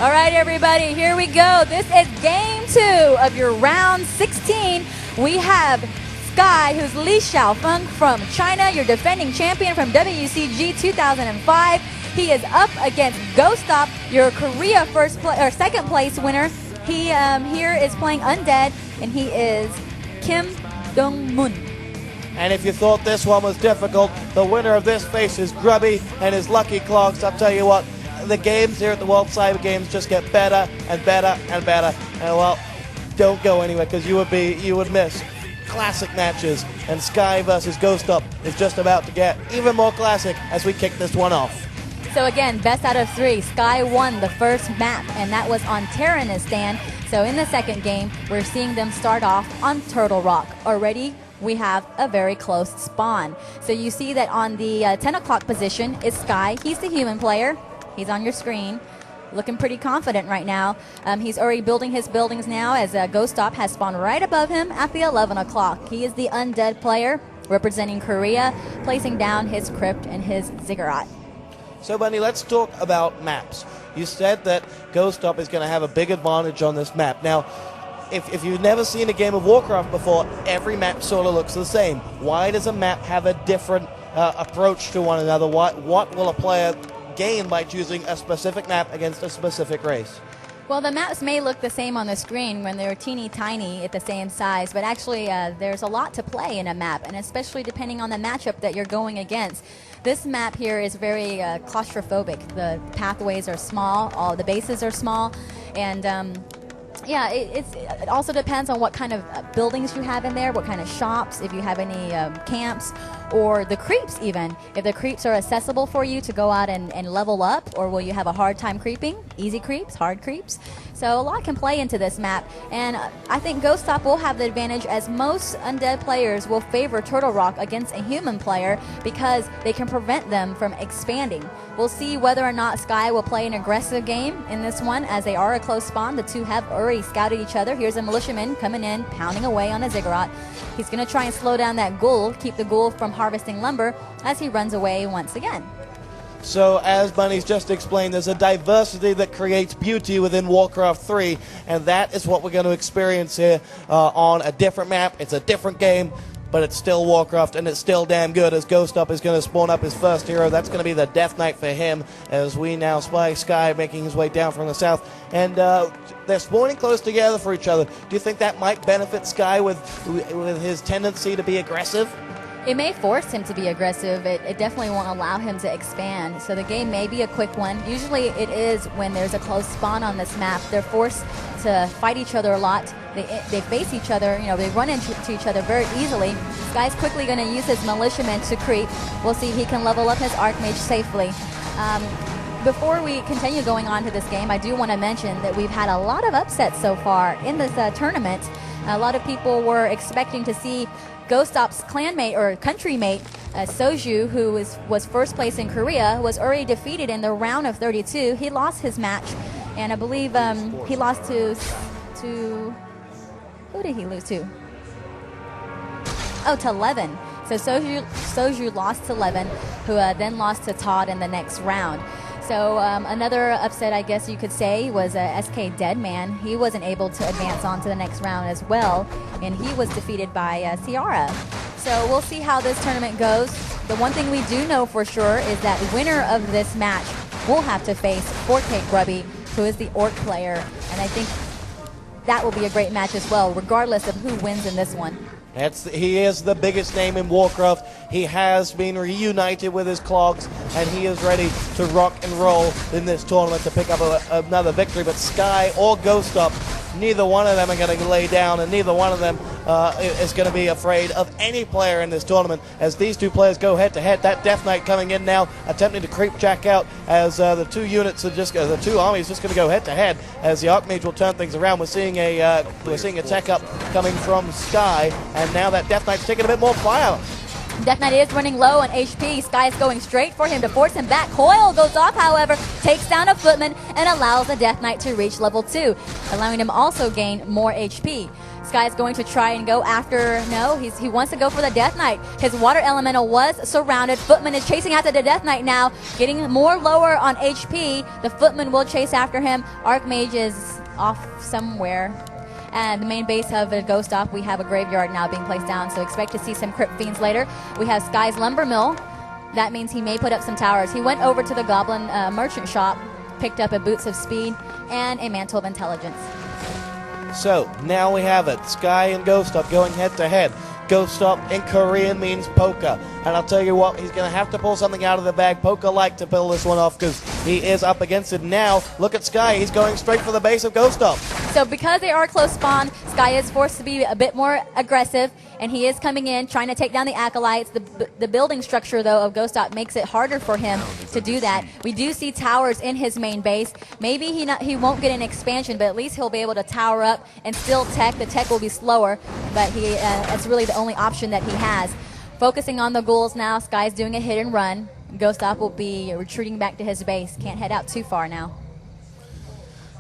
All right, everybody, here we go. This is game 2 of your round 16. We have Sky, who's Li Xiaofeng from China, your defending champion from WCG 2005. He is up against GoStop, your Korea second place winner. He here is playing Undead, and he is Kim Dong-mun. And if you thought this one was difficult, the winner of this faces Grubby and his lucky clogs. I'll tell you what, the games here at the World Cyber Games just get better and better and better. And well, don't go anywhere, because you would miss classic matches. And Sky versus GoStop is just about to get even more classic as we kick this one off. So again, best out of 3. Sky won the first map, and that was on Terranistan. So in the second game, we're seeing them start off on Turtle Rock. Already, we have a very close spawn. So you see that on the 10 o'clock position is Sky. He's the human player. He's on your screen, looking pretty confident right now. He's already building his buildings now, as GoStop has spawned right above him at the 11 o'clock. He is the Undead player, representing Korea, placing down his Crypt and his Ziggurat. So, Bunny, let's talk about maps. You said that GoStop is going to have a big advantage on this map. Now, if you've never seen a game of WarCraft before, every map sort of looks the same. Why does a map have a different approach to one another? What will a player gain by choosing a specific map against a specific race? Well, the maps may look the same on the screen when they're teeny tiny at the same size, but actually there's a lot to play in a map, and especially depending on the matchup that you're going against. This map here is very claustrophobic. The pathways are small, all the bases are small, and yeah, it also depends on what kind of buildings you have in there, what kind of shops, if you have any camps, or the creeps even. If the creeps are accessible for you to go out and level up, or will you have a hard time creeping? Easy creeps, hard creeps. So a lot can play into this map, and I think GoStop will have the advantage, as most Undead players will favor Turtle Rock against a human player because they can prevent them from expanding. We'll see whether or not Sky will play an aggressive game in this one, as they are a close spawn. The two have already scouted each other. Here's a militiaman coming in, pounding away on a Ziggurat. He's going to try and slow down that ghoul, keep the ghoul from harvesting lumber as he runs away once again. So, as Bunny's just explained, there's a diversity that creates beauty within WarCraft 3, and that is what we're going to experience here on a different map. It's a different game, but it's still WarCraft, and it's still damn good, as GoStop is going to spawn up his first hero. That's going to be the Death Knight for him, as we now spy Sky making his way down from the south. And they're spawning close together for each other. Do you think that might benefit Sky with his tendency to be aggressive? It may force him to be aggressive. It definitely won't allow him to expand. So the game may be a quick one. Usually it is when there's a close spawn on this map. They're forced to fight each other a lot. They face each other. You know, they run into each other very easily. This guy's quickly going to use his militiamen to creep. We'll see if he can level up his Archmage safely. Before we continue going on to this game, I do want to mention that we've had a lot of upsets so far in this tournament. A lot of people were expecting to see GoStop's clanmate or countrymate, Soju, who was first place in Korea, was already defeated in the round of 32. He lost his match, and I believe he lost to who did he lose to? Oh, to Levin. So Soju lost to Levin, who then lost to Todd in the next round. So another upset, I guess you could say, was SK Deadman. He wasn't able to advance on to the next round as well, and he was defeated by Ciara. So we'll see how this tournament goes. The one thing we do know for sure is that the winner of this match will have to face 4K Grubby, who is the Orc player, and I think that will be a great match as well, regardless of who wins in this one. He is the biggest name in WarCraft. He has been reunited with his clogs, and he is ready to rock and roll in this tournament to pick up another victory. But Sky or GoStop, neither one of them are going to lay down, and neither one of them is going to be afraid of any player in this tournament, as these two players go head-to-head. That Death Knight coming in now, attempting to creep Jack out, as the two units are just the two armies just going to go head-to-head, as the Archmage will turn things around. We're seeing a tech up coming from Sky, and now that Death Knight's taking a bit more fire. Death Knight is running low on HP. Sky is going straight for him to force him back. Coil goes off, however, takes down a Footman and allows the Death Knight to reach level 2, allowing him also gain more HP. Sky is going to try and go after, no, he wants to go for the Death Knight. His Water Elemental was surrounded. Footman is chasing after the Death Knight now, getting more lower on HP. The Footman will chase after him. Archmage is off somewhere. And the main base of the GoStop, we have a graveyard now being placed down, so expect to see some Crypt Fiends later. We have Sky's Lumber Mill. That means he may put up some towers. He went over to the Goblin Merchant Shop, picked up a Boots of Speed and a Mantle of Intelligence. So, now we have it. Sky and GoStop going head-to-head. GoStop in Korean means poker. And I'll tell you what, he's going to have to pull something out of the bag, poker-like, to pull this one off, because he is up against it now. Look at Sky. He's going straight for the base of GoStop. So because they are close spawn, Sky is forced to be a bit more aggressive, and he is coming in, trying to take down the Acolytes. The building structure, though, of GoStop makes it harder for him to do that. We do see towers in his main base. Maybe he won't get an expansion, but at least he'll be able to tower up and still tech. The tech will be slower, but it's really the only option that he has. Focusing on the ghouls now, Sky's doing a hit and run. GoStop will be retreating back to his base. Can't head out too far now.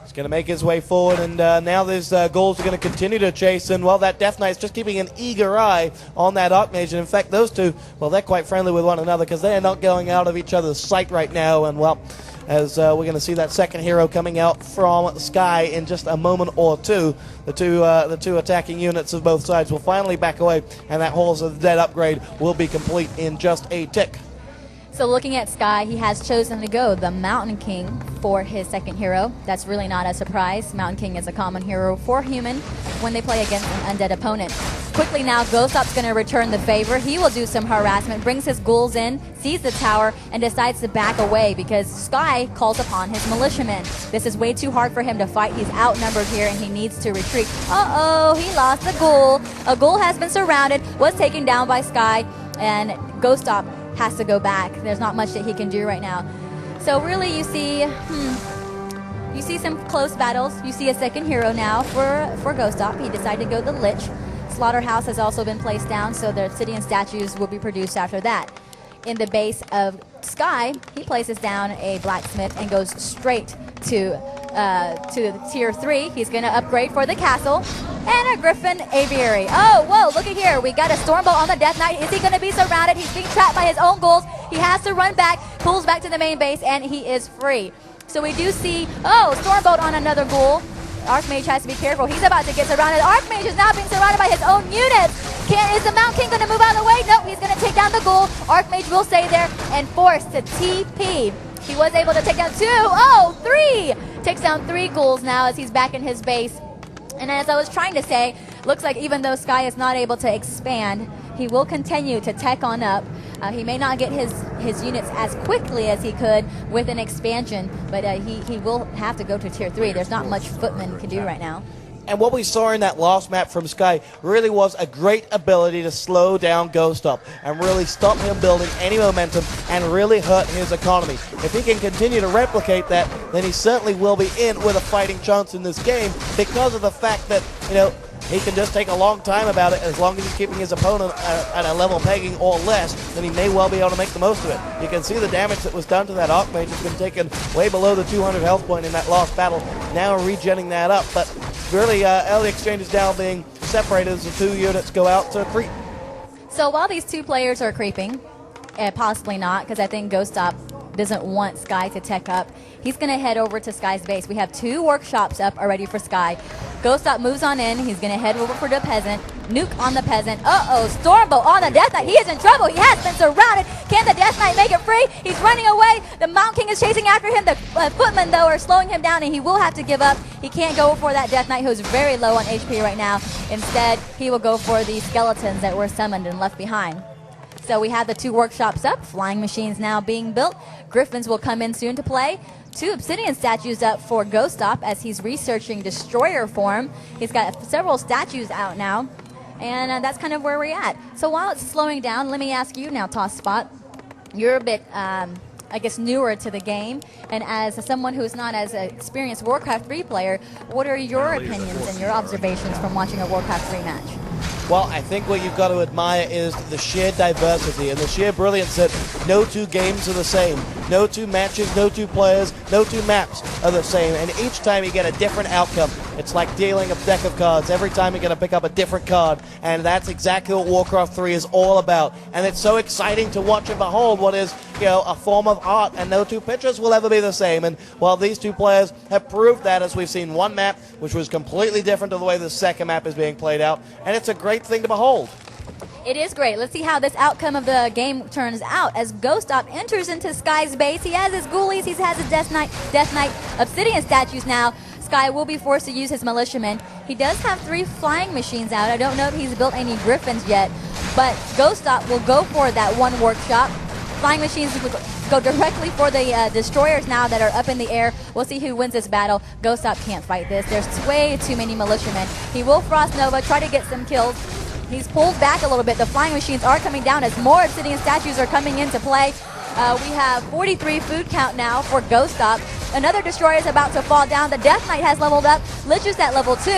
He's going to make his way forward, and now these ghouls are going to continue to chase, and, well, that Death Knight's just keeping an eager eye on that Archmage, and in fact, those two, well, they're quite friendly with one another because they are not going out of each other's sight right now, and, well, as we're going to see that second hero coming out from Sky in just a moment or two. The two attacking units of both sides will finally back away, and that Halls of the Dead upgrade will be complete in just a tick. So looking at Sky, he has chosen to go the Mountain King for his second hero. That's really not a surprise. Mountain King is a common hero for human when they play against an undead opponent. Quickly now, GoStop's going to return the favor. He will do some harassment, brings his ghouls in, sees the tower, and decides to back away because Sky calls upon his militiamen. This is way too hard for him to fight. He's outnumbered here, and he needs to retreat. Uh-oh, he lost the ghoul. A ghoul has been surrounded, was taken down by Sky, and GoStop has to go back. There's not much that he can do right now. So really you see some close battles. You see a second hero now for GoStop. He decided to go the Lich. Slaughterhouse has also been placed down, so the obsidian statues will be produced after that. In the base of Sky, he places down a blacksmith and goes straight to tier 3. He's going to upgrade for the castle. And a Griffin Aviary. Oh, whoa, look at here. We got a Stormbolt on the Death Knight. Is he going to be surrounded? He's being trapped by his own ghouls. He has to run back, pulls back to the main base, and he is free. So we do see, Stormbolt on another ghoul. Archmage has to be careful. He's about to get surrounded. Archmage is now being surrounded by his own units. Is the Mount King going to move out of the way? Nope, he's going to take down the ghoul. Archmage will stay there and force to TP. He was able to take down 3. Takes down 3 ghouls now as he's back in his base. And as I was trying to say, looks like even though Sky is not able to expand, he will continue to tech on up. He may not get his units as quickly as he could with an expansion, but he will have to go to tier 3. There's not much Footman can do right now. And what we saw in that last map from Sky really was a great ability to slow down GoStop and really stop him building any momentum and really hurt his economy. If he can continue to replicate that, then he certainly will be in with a fighting chance in this game because of the fact that, he can just take a long time about it. As long as he's keeping his opponent at a level pegging or less, then he may well be able to make the most of it. You can see the damage that was done to that Archmage has been taken way below the 200 health point in that last battle. Now regenning that up, but really early exchanges now being separated as the 2 units go out to creep. So while these 2 players are creeping, possibly not, because I think GoStop doesn't want Sky to tech up, he's going to head over to Sky's base. We have 2 workshops up already for Sky. GoStop moves on in. He's going to head over for the Peasant. Nuke on the Peasant. Stormbolt on the Death Knight. He is in trouble. He has been surrounded. Can the Death Knight make it free? He's running away. The Mountain King is chasing after him. The Footmen, though, are slowing him down, and he will have to give up. He can't go for that Death Knight, who's very low on HP right now. Instead, he will go for the skeletons that were summoned and left behind. So we have the 2 workshops up. Flying machines now being built. Griffins will come in soon to play. 2 obsidian statues up for GoStop as he's researching destroyer form. He's got several statues out now, and that's kind of where we're at. So while it's slowing down, let me ask you now, Toss Spot. You're a bit, I guess, newer to the game, and as someone who's not as an experienced WarCraft 3 player, what are your opinions and your observations from watching a WarCraft 3 match? Well, I think what you've got to admire is the sheer diversity and the sheer brilliance that no two games are the same. No two matches, no two players, no two maps are the same. And each time you get a different outcome. It's like dealing a deck of cards. Every time you're going to pick up a different card. And that's exactly what Warcraft 3 is all about. And it's so exciting to watch and behold what is, a form of art. And no two pitchers will ever be the same. And, well, these two players have proved that, as we've seen one map, which was completely different to the way the second map is being played out. And it's a great thing to behold. It is great. Let's see how this outcome of the game turns out as GoStop enters into Sky's base. He has his ghoulies, he has his Death Knight Obsidian statues now. Sky will be forced to use his militiamen. He does have 3 flying machines out. I don't know if he's built any griffins yet, but GoStop will go for that one workshop. Flying machines will go directly for the destroyers now that are up in the air. We'll see who wins this battle. GoStop can't fight this. There's way too many militiamen. He will Frost Nova, try to get some kills. He's pulled back a little bit. The flying machines are coming down as more obsidian statues are coming into play. We have 43 food count now for GoStop. Another destroyer is about to fall down. The Death Knight has leveled up. Lich is at level 2.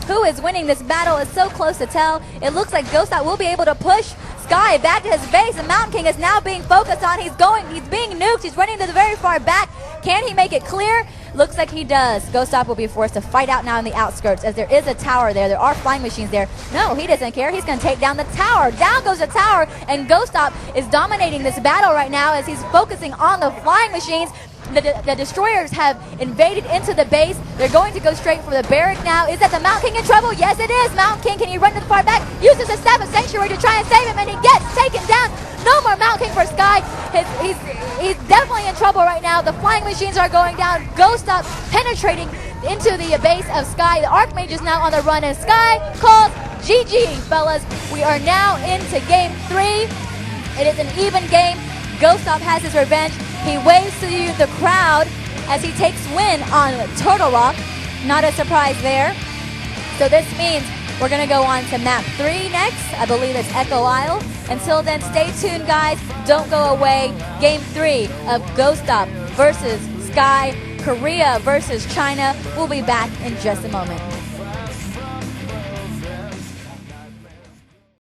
Who is winning this battle is so close to tell. It looks like GoStop will be able to push Sky back to his base. The Mountain King is now being focused on. He's being nuked. He's running to the very far back. Can he make it clear? Looks like he does. GoStop will be forced to fight out now in the outskirts as there is a tower there. There are flying machines there. No, he doesn't care. He's going to take down the tower. Down goes the tower, and GoStop is dominating this battle right now as he's focusing on the flying machines. The destroyers have invaded into the base. They're going to go straight for the barrack now. Is that the Mountain King in trouble? Yes, it is. Mountain King, can he run to the far back? Uses the Staff of Sanctuary to try and save him, and he gets taken down. No more Mountain King for Sky. He's definitely in trouble right now. The flying machines are going down. GoStop penetrating into the base of Sky. The Archmage is now on the run, and Sky calls GG, fellas. We are now into game 3. It is an even game. GoStop has his revenge. He waves to the crowd as he takes win on Turtle Rock. Not a surprise there. So this means we're going to go on to map 3 next. I believe it's Echo Isle. Until then, stay tuned, guys. Don't go away. Game 3 of GoStop versus Sky, Korea versus China. We'll be back in just a moment.